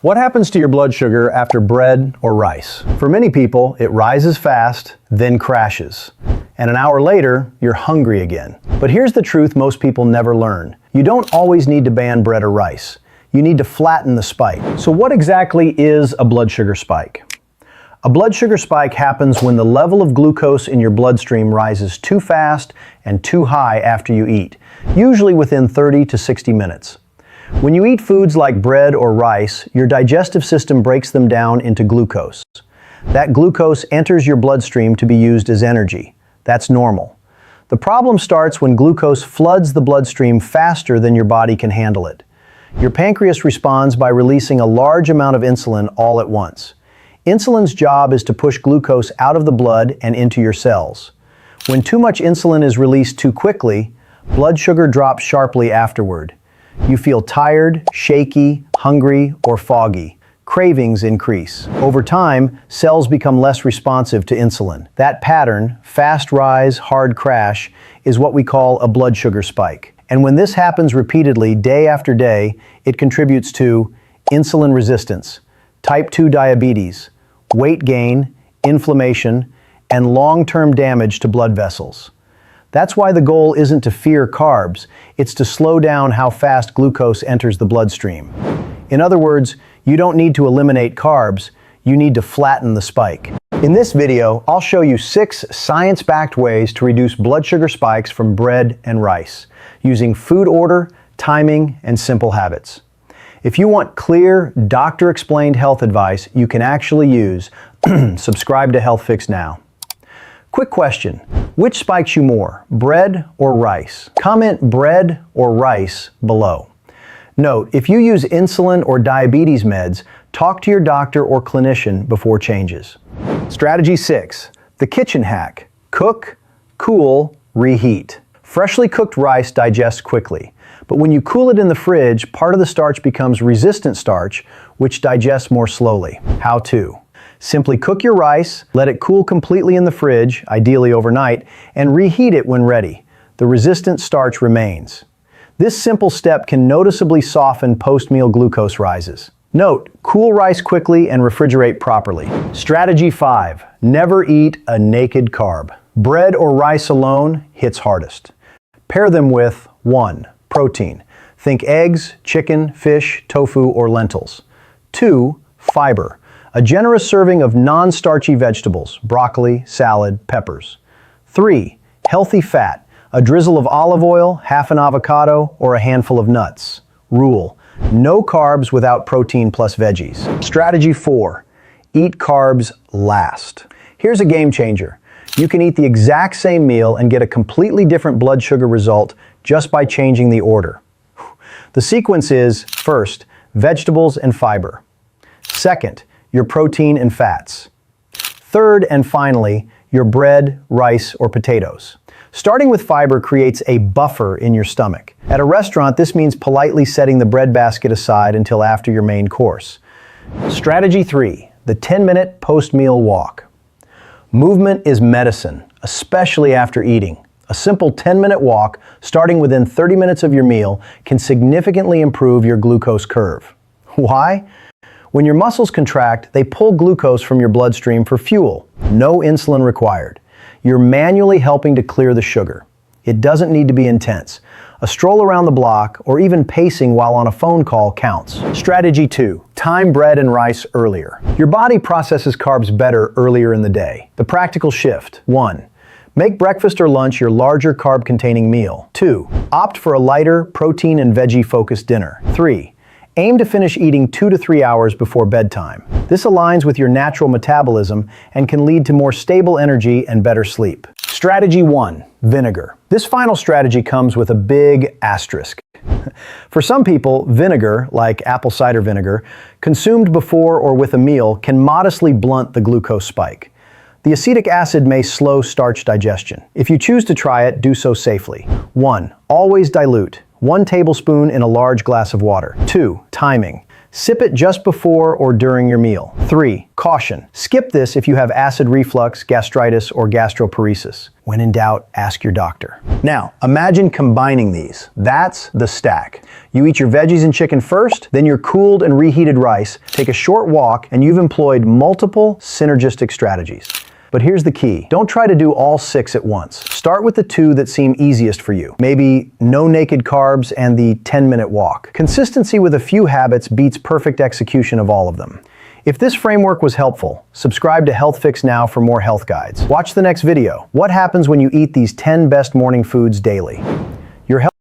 What happens to your blood sugar after bread or rice? For many people, it rises fast, then crashes. And an hour later, you're hungry again. But here's the truth most people never learn. You don't always need to ban bread or rice. You need to flatten the spike. So what exactly is a blood sugar spike? A blood sugar spike happens when the level of glucose in your bloodstream rises too fast and too high after you eat, usually within 30 to 60 minutes. When you eat foods like bread or rice, your digestive system breaks them down into glucose. That glucose enters your bloodstream to be used as energy. That's normal. The problem starts when glucose floods the bloodstream faster than your body can handle it. Your pancreas responds by releasing a large amount of insulin all at once. Insulin's job is to push glucose out of the blood and into your cells. When too much insulin is released too quickly, blood sugar drops sharply afterward. You feel tired, shaky, hungry, or foggy. Cravings increase. Over time, cells become less responsive to insulin. That pattern, fast rise, hard crash, is what we call a blood sugar spike. And when this happens repeatedly, day after day, it contributes to insulin resistance, type 2 diabetes, weight gain, inflammation, and long-term damage to blood vessels. That's why the goal isn't to fear carbs, it's to slow down how fast glucose enters the bloodstream. In other words, you don't need to eliminate carbs, you need to flatten the spike. In this video, I'll show you 6 science-backed ways to reduce blood sugar spikes from bread and rice, using food order, timing, and simple habits. If you want clear, doctor-explained health advice you can actually use, subscribe to Health Fix now. Quick question, which spikes you more, bread or rice? Comment bread or rice below. Note, if you use insulin or diabetes meds, talk to your doctor or clinician before changes. Strategy 6, the kitchen hack. Cook, cool, reheat. Freshly cooked rice digests quickly, but when you cool it in the fridge, part of the starch becomes resistant starch, which digests more slowly. How to? Simply cook your rice, let it cool completely in the fridge, ideally overnight, and reheat it when ready. The resistant starch remains. This simple step can noticeably soften post-meal glucose rises. Note, cool rice quickly and refrigerate properly. Strategy 5, never eat a naked carb. Bread or rice alone hits hardest. Pair them with 1. Protein. Think eggs, chicken, fish, tofu, or lentils. 2. Fiber. A generous serving of non-starchy vegetables, broccoli, salad, peppers. 3. Healthy fat. A drizzle of olive oil, half an avocado, or a handful of nuts. Rule: no carbs without protein plus veggies. Strategy 4. Eat carbs last. Here's a game changer. You can eat the exact same meal and get a completely different blood sugar result just by changing the order. The sequence is, first, vegetables and fiber. Second, your protein and fats. Third and finally, your bread, rice, or potatoes. Starting with fiber creates a buffer in your stomach. At a restaurant, this means politely setting the bread basket aside until after your main course. Strategy 3, the 10-minute post-meal walk. Movement is medicine, especially after eating. A simple 10-minute walk, starting within 30 minutes of your meal, can significantly improve your glucose curve. Why? When your muscles contract, they pull glucose from your bloodstream for fuel. No insulin required. You're manually helping to clear the sugar. It doesn't need to be intense. A stroll around the block or even pacing while on a phone call counts. Strategy 2, time bread and rice earlier. Your body processes carbs better earlier in the day. The practical shift: 1. Make breakfast or lunch your larger carb-containing meal. 2. Opt for a lighter, protein and veggie-focused dinner. 3. Aim to finish eating 2 to 3 hours before bedtime. This aligns with your natural metabolism and can lead to more stable energy and better sleep. Strategy 1, vinegar. This final strategy comes with a big asterisk. For some people, vinegar, like apple cider vinegar, consumed before or with a meal can modestly blunt the glucose spike. The acetic acid may slow starch digestion. If you choose to try it, do so safely. 1. Always dilute. 1 tablespoon in a large glass of water. 2. Timing. Sip it just before or during your meal. 3. Caution. Skip this if you have acid reflux, gastritis, or gastroparesis. When in doubt, ask your doctor. Now, imagine combining these. That's the stack. You eat your veggies and chicken first, then your cooled and reheated rice, take a short walk, and you've employed multiple synergistic strategies. But here's the key. Don't try to do all 6 at once. Start with the 2 that seem easiest for you. Maybe no naked carbs and the 10-minute walk. Consistency with a few habits beats perfect execution of all of them. If this framework was helpful, subscribe to Health Fix now for more health guides. Watch the next video. What happens when you eat these 10 best morning foods daily? Your health